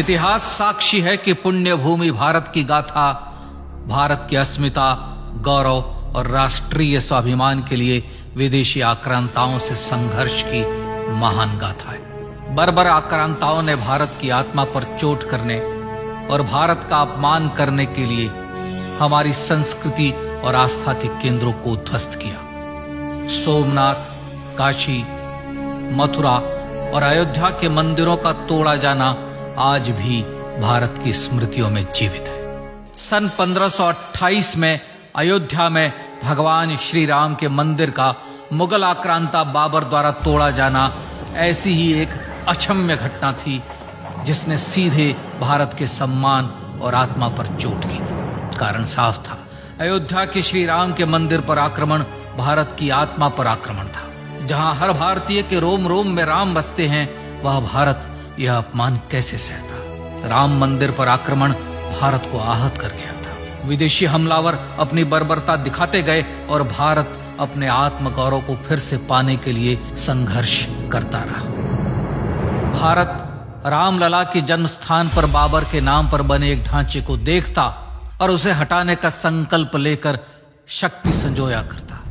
इतिहास साक्षी है कि पुण्य भूमि भारत की गाथा भारत की अस्मिता, गौरव और राष्ट्रीय स्वाभिमान के लिए विदेशी आक्रांताओं से संघर्ष की महान गाथा है। बर्बर आक्रांताओं ने भारत की आत्मा पर चोट करने और भारत का अपमान करने के लिए हमारी संस्कृति और आस्था के केंद्रों को ध्वस्त किया। सोमनाथ, काशी, मथुरा और अयोध्या के मंदिरों का तोड़ा जाना आज भी भारत की स्मृतियों में जीवित है। सन 1528 में अयोध्या में भगवान श्री राम के मंदिर का मुगल आक्रांता बाबर द्वारा तोड़ा जाना ऐसी ही एक अक्षम्य घटना थी जिसने सीधे भारत के सम्मान और आत्मा पर चोट की। कारण साफ था, अयोध्या के श्री राम के मंदिर पर आक्रमण भारत की आत्मा पर आक्रमण था। जहां हर भारतीय के रोम रोम में राम बसते हैं, वह भारत यह अपमान कैसे सहता। राम मंदिर पर आक्रमण भारत को आहत कर गया था। विदेशी हमलावर अपनी बर्बरता दिखाते गए और भारत अपने आत्मगौरव को फिर से पाने के लिए संघर्ष करता रहा। भारत रामलला के जन्म स्थान पर बाबर के नाम पर बने एक ढांचे को देखता और उसे हटाने का संकल्प लेकर शक्ति संजोया करता।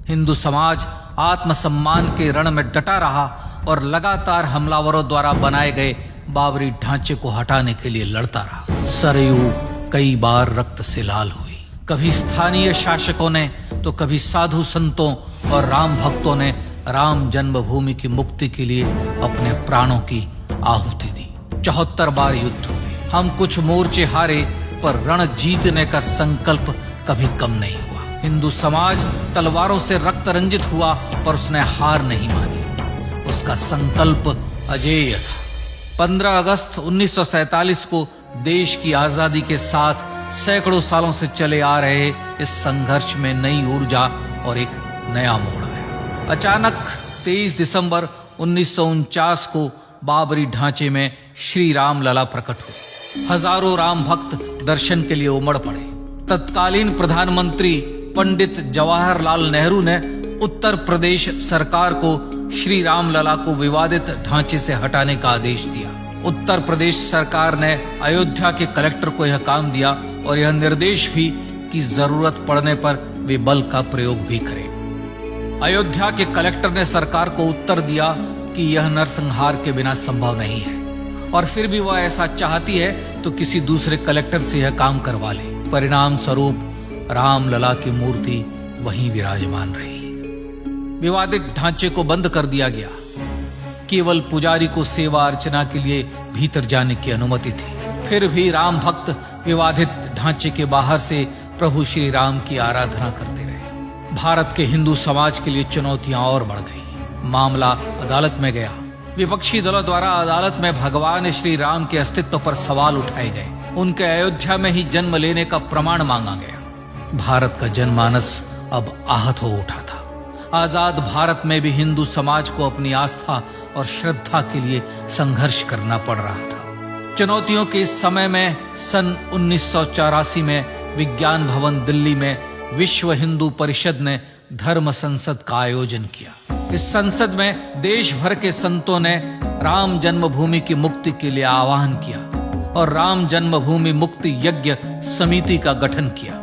हिंदू समाज आत्मसम्मान के रण में डटा रहा और लगातार हमलावरों द्वारा बनाए गए बाबरी ढांचे को हटाने के लिए लड़ता रहा। सरयू कई बार रक्त से लाल हुई। कभी स्थानीय शासकों ने तो कभी साधु संतों और राम भक्तों ने राम जन्मभूमि की मुक्ति के लिए अपने प्राणों की आहुति दी। 74 बार युद्ध हुए। हम कुछ मोर्चे हारे, पर रण जीतने का संकल्प कभी कम नहीं हुआ। हिंदू समाज तलवारों से रक्त रंजित हुआ, पर उसने हार नहीं मानी। उसका संकल्प अजेय था। 15 अगस्त 1947 को देश की आजादी के साथ सैकड़ों सालों से चले आ रहे इस संघर्ष में नई ऊर्जा और एक नया मोड़ आया। अचानक 23 दिसंबर 1949 को बाबरी ढांचे में श्री राम लला प्रकट हुए। हजारों राम भक्त दर्शन के लिए उमड़ पड़े। तत्कालीन प्रधानमंत्री पंडित जवाहरलाल नेहरू ने उत्तर प्रदेश सरकार को श्री राम लला को विवादित ढांचे से हटाने का आदेश दिया। उत्तर प्रदेश सरकार ने अयोध्या के कलेक्टर को यह काम दिया और यह निर्देश भी कि जरूरत पड़ने पर वे बल का प्रयोग भी करें। अयोध्या के कलेक्टर ने सरकार को उत्तर दिया कि यह नरसंहार के बिना संभव नहीं है, और फिर भी वह ऐसा चाहती है तो किसी दूसरे कलेक्टर से यह काम करवा ले। परिणाम स्वरूप रामलला की मूर्ति वहीं विराजमान रही। विवादित ढांचे को बंद कर दिया गया। केवल पुजारी को सेवा अर्चना के लिए भीतर जाने की अनुमति थी। फिर भी राम भक्त विवादित ढांचे के बाहर से प्रभु श्री राम की आराधना करते रहे। भारत के हिंदू समाज के लिए चुनौतियां और बढ़ गई। मामला अदालत में गया। विपक्षी दलों द्वारा अदालत में भगवान श्री राम के अस्तित्व पर सवाल उठाए गए। उनके अयोध्या में ही जन्म लेने का प्रमाण मांगा गया। भारत का जनमानस अब आहत हो उठा था। आजाद भारत में भी हिंदू समाज को अपनी आस्था और श्रद्धा के लिए संघर्ष करना पड़ रहा था। चुनौतियों के इस समय में सन 1984 में विज्ञान भवन दिल्ली में विश्व हिंदू परिषद ने धर्म संसद का आयोजन किया। इस संसद में देश भर के संतों ने राम जन्मभूमि की मुक्ति के लिए आह्वान किया और राम जन्मभूमि मुक्ति यज्ञ समिति का गठन किया।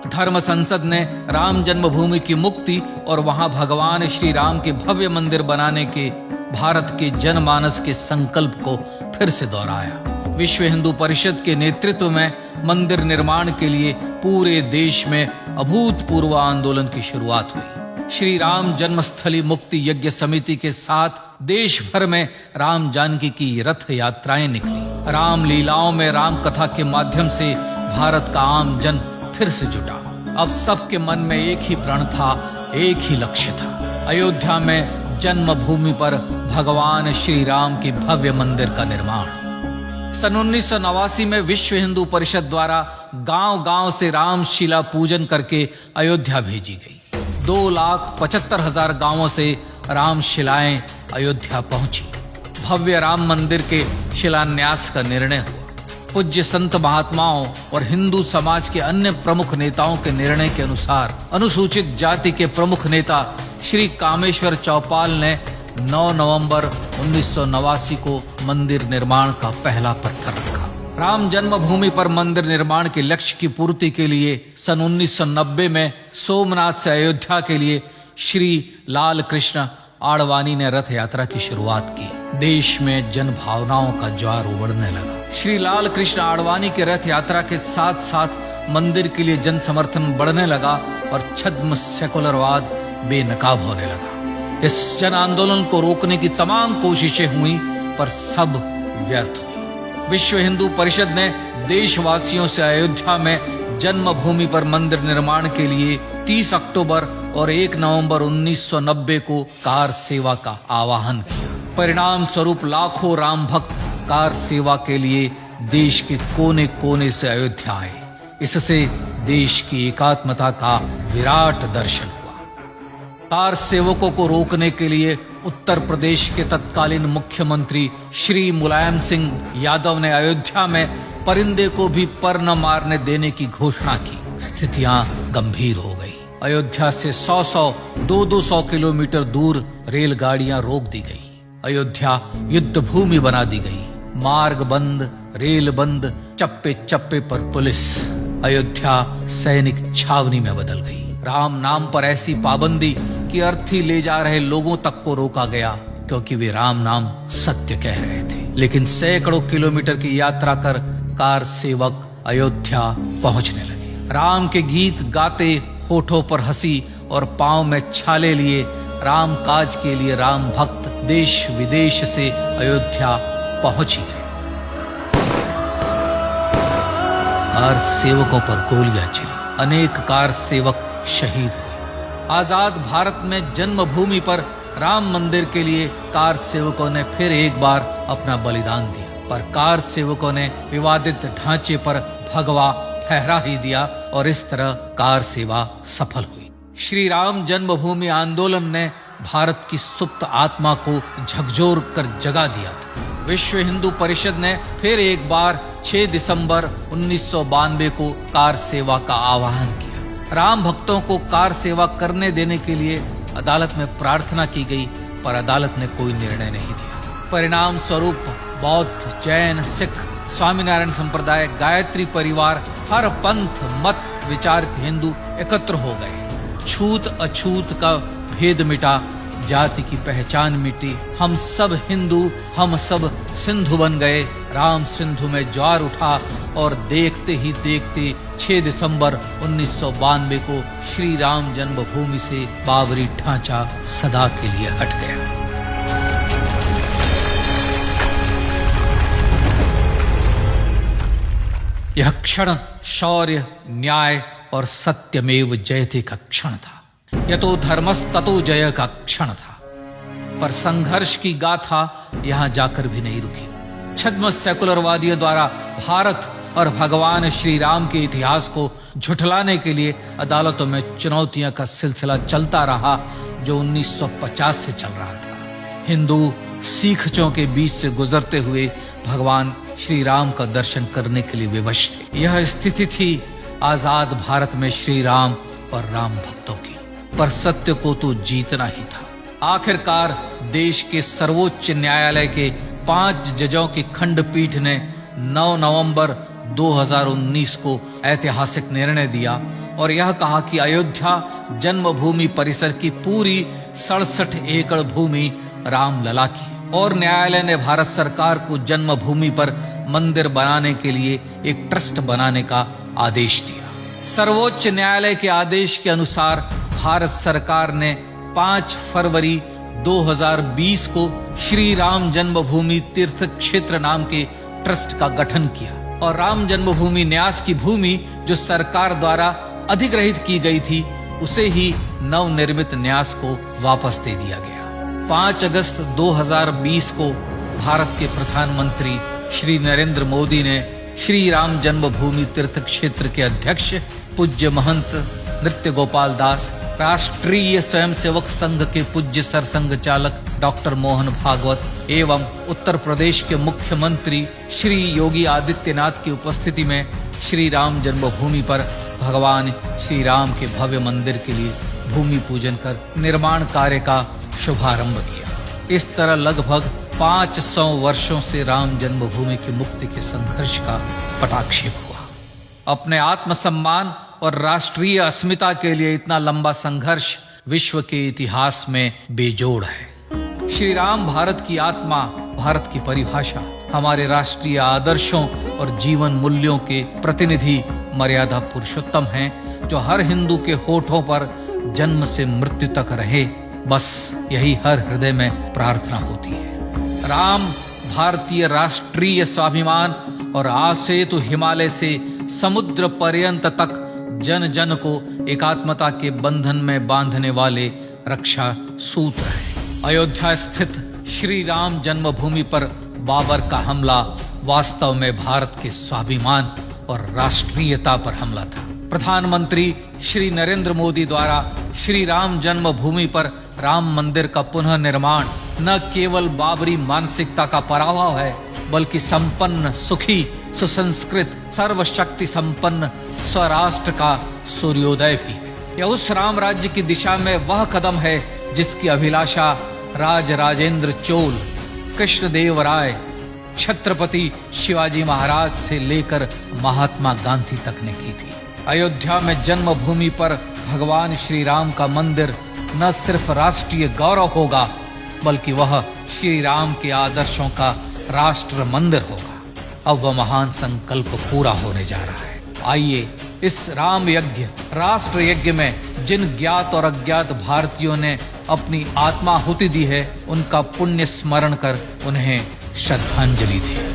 धर्म संसद ने राम जन्मभूमि की मुक्ति और वहां भगवान श्री राम के भव्य मंदिर बनाने के भारत के जनमानस के संकल्प को फिर से दोहराया। विश्व हिंदू परिषद के नेतृत्व में मंदिर निर्माण के लिए पूरे देश में अभूतपूर्व आंदोलन की शुरुआत हुई। श्री राम जन्मस्थली मुक्ति यज्ञ समिति के साथ देश भर में राम जानकी की रथ यात्राएं निकली। राम लीलाओं में राम कथा के माध्यम से भारत का आम जन फिर से जुटा। अब सबके मन में एक ही प्रण था, एक ही लक्ष्य था। अयोध्या में जन्मभूमि पर भगवान श्री राम के भव्य मंदिर का निर्माण। सन 1989 में विश्व हिंदू परिषद द्वारा गांव-गांव से रामशिला पूजन करके अयोध्या भेजी गई। 2,75,000 गांवों से रामशिलाएं अयोध्या पहुंची। भव्य राम मंदिर के शिलान्यास का निर्णय हुआ। पूज्य संत महात्माओं और हिंदू समाज के अन्य प्रमुख नेताओं के निर्णय के अनुसार अनुसूचित जाति के प्रमुख नेता श्री कामेश्वर चौपाल ने 9 नवंबर 1989 को मंदिर निर्माण का पहला पत्थर रखा। राम जन्मभूमि पर मंदिर निर्माण के लक्ष्य की पूर्ति के लिए सन 1990 में सोमनाथ से अयोध्या के लिए श्री लाल कृष्ण आडवाणी ने रथ यात्रा की शुरुआत की। देश में जन भावनाओं का ज्वार उमड़ने लगा। श्री लाल कृष्ण आडवाणी के रथ यात्रा के साथ साथ मंदिर के लिए जन समर्थन बढ़ने लगा और छद्म सेकुलरवाद बेनकाब होने लगा। इस जन आंदोलन को रोकने की तमाम कोशिशें हुई पर सब व्यर्थ हुई। विश्व हिंदू परिषद ने देशवासियों से अयोध्या में जन्मभूमि पर मंदिर निर्माण के लिए 30 अक्टूबर और 1 नवंबर 1990 को कार सेवा का आह्वान किया। परिणाम स्वरूप लाखों राम भक्त कार सेवा के लिए देश के कोने कोने से अयोध्या आए। इससे देश की एकात्मता का विराट दर्शन हुआ। कार सेवकों को रोकने के लिए उत्तर प्रदेश के तत्कालीन मुख्यमंत्री श्री मुलायम सिंह यादव ने अयोध्या में परिंदे को भी पर न मारने देने की घोषणा की। स्थितियां गंभीर हो गई। अयोध्या से 200 किलोमीटर दूर रेलगाड़ियां रोक दी गई। अयोध्या युद्ध भूमि बना दी गई। मार्ग बंद, रेल बंद, चप्पे चप्पे पर पुलिस। अयोध्या सैनिक छावनी में बदल गई। राम नाम पर ऐसी पाबंदी कि अर्थी ले जा रहे लोगों तक को रोका गया क्योंकि वे राम नाम सत्य कह रहे थे। लेकिन सैकड़ों किलोमीटर की यात्रा कर कार सेवक अयोध्या पहुंचने लगे। राम के गीत गाते, होठों पर हंसी और पांव में छाले लिए राम काज के लिए राम भक्त देश विदेश से अयोध्या पहुंच ही गए। कार सेवकों पर गोलियां चली। अनेक कार सेवक शहीद हुए। आजाद भारत में जन्मभूमि पर राम मंदिर के लिए कार सेवकों ने फिर एक बार अपना बलिदान दिया, पर कार सेवकों ने विवादित ढांचे पर भगवा फहरा ही दिया और इस तरह कार सेवा सफल हुई। श्री राम जन्मभूमि आंदोलन ने भारत की सुप्त आत्मा को झकझोर कर जगा दिया था। विश्व हिंदू परिषद ने फिर एक बार 6 दिसंबर 1992 को कार सेवा का आह्वान किया। राम भक्तों को कार सेवा करने देने के लिए अदालत में प्रार्थना की गई, पर अदालत ने कोई निर्णय नहीं दिया। परिणाम स्वरूप बौद्ध, जैन, सिख, स्वामीनारायण संप्रदाय, गायत्री परिवार, हर पंथ मत विचार के हिंदू एकत्र हो गए। छूत अछूत का भेद मिटा, जाति की पहचान मिटी। हम सब हिंदू, हम सब सिंधु बन गए। राम सिंधु में ज्वार उठा और देखते ही देखते 6 दिसंबर 1992 को श्री राम जन्मभूमि से बाबरी ढांचा सदा के लिए हट गया। यह क्षण शौर्य, न्याय और सत्यमेव जयते का क्षण था। यतो धर्मस्ततो जय का क्षण था। पर संघर्ष की गाथा यहां जाकर भी नहीं रुकी। छद्म सेकुलरवादियों द्वारा भारत और भगवान श्री राम के इतिहास को झुठलाने के लिए अदालतों में चुनौतियों का सिलसिला चलता रहा, जो 1950 से चल रहा था। हिंदू सिखों के बीच से गुजरते हुए भगवान श्री राम का दर्शन करने के लिए विवश थे। यह स्थिति थी आजाद भारत में श्री राम और राम भक्तों की। पर सत्य को तो जीतना ही था। आखिरकार देश के सर्वोच्च न्यायालय के 5 जजों की खंडपीठ ने 9 नवंबर 2019 को ऐतिहासिक निर्णय दिया और यह कहा कि अयोध्या जन्मभूमि परिसर की पूरी 67 एकड़ भूमि रामलला की। और न्यायालय ने भारत सरकार को जन्मभूमि पर मंदिर बनाने के लिए एक ट्रस्ट बनाने का आदेश दिया। सर्वोच्च न्यायालय के आदेश के अनुसार भारत सरकार ने 5 फरवरी 2020 को श्री राम जन्मभूमि तीर्थ क्षेत्र नाम के ट्रस्ट का गठन किया और राम जन्मभूमि न्यास की भूमि जो सरकार द्वारा अधिग्रहित की गई थी, उसे ही नवनिर्मित न्यास को वापस दे दिया गया। 5 अगस्त 2020 को भारत के प्रधानमंत्री श्री नरेंद्र मोदी ने श्री राम जन्मभूमि तीर्थ क्षेत्र के अध्यक्ष पूज्य महंत नृत्य गोपाल दास, राष्ट्रीय स्वयंसेवक संघ के पूज्य सरसंघ चालक डॉक्टर मोहन भागवत एवं उत्तर प्रदेश के मुख्यमंत्री श्री योगी आदित्यनाथ की उपस्थिति में श्री राम जन्मभूमि पर भगवान श्री राम के भव्य मंदिर के लिए भूमि पूजन कर निर्माण कार्य का शुभारंभ किया। इस तरह लगभग 500 वर्षों से राम जन्मभूमि की मुक्ति के संघर्ष का पटाक्षेप हुआ। अपने आत्मसम्मान और राष्ट्रीय अस्मिता के लिए इतना लंबा संघर्ष विश्व के इतिहास में बेजोड़ है। श्री राम भारत की आत्मा, भारत की परिभाषा, हमारे राष्ट्रीय आदर्शों और जीवन मूल्यों के प्रतिनिधि मर्यादा पुरुषोत्तम हैं, जो हर हिंदू के होठों पर जन्म से मृत्यु तक रहे। बस यही हर हृदय में प्रार्थना होती है। राम भारतीय राष्ट्रीय स्वाभिमान और आसेतु हिमालय से समुद्र पर्यंत तक जन जन को एकात्मता के बंधन में बांधने वाले रक्षा सूत्र है। अयोध्या स्थित श्री राम जन्मभूमि पर बाबर का हमला वास्तव में भारत के स्वाभिमान और राष्ट्रीयता पर हमला था। प्रधानमंत्री श्री नरेंद्र मोदी द्वारा श्री राम जन्मभूमि पर राम मंदिर का पुनः निर्माण न केवल बाबरी मानसिकता का पराभव है, बल्कि संपन्न, सुखी, सुसंस्कृत, सर्वशक्ति संपन्न स्वराष्ट्र का सूर्योदय भी है। यह उस राम राज्य की दिशा में वह कदम है जिसकी अभिलाषा राज राजेंद्र चोल, कृष्णदेव राय, छत्रपति शिवाजी महाराज से लेकर महात्मा गांधी तक ने की थी। अयोध्या में जन्मभूमि पर भगवान श्री राम का मंदिर न सिर्फ राष्ट्रीय गौरव होगा, बल्कि वह श्री राम के आदर्शों का राष्ट्र मंदिर होगा। अब वह महान संकल्प पूरा होने जा रहा है। आइए इस राम यज्ञ, राष्ट्र यज्ञ में जिन ज्ञात और अज्ञात भारतीयों ने अपनी आत्माहुति दी है, उनका पुण्य स्मरण कर उन्हें श्रद्धांजलि दें।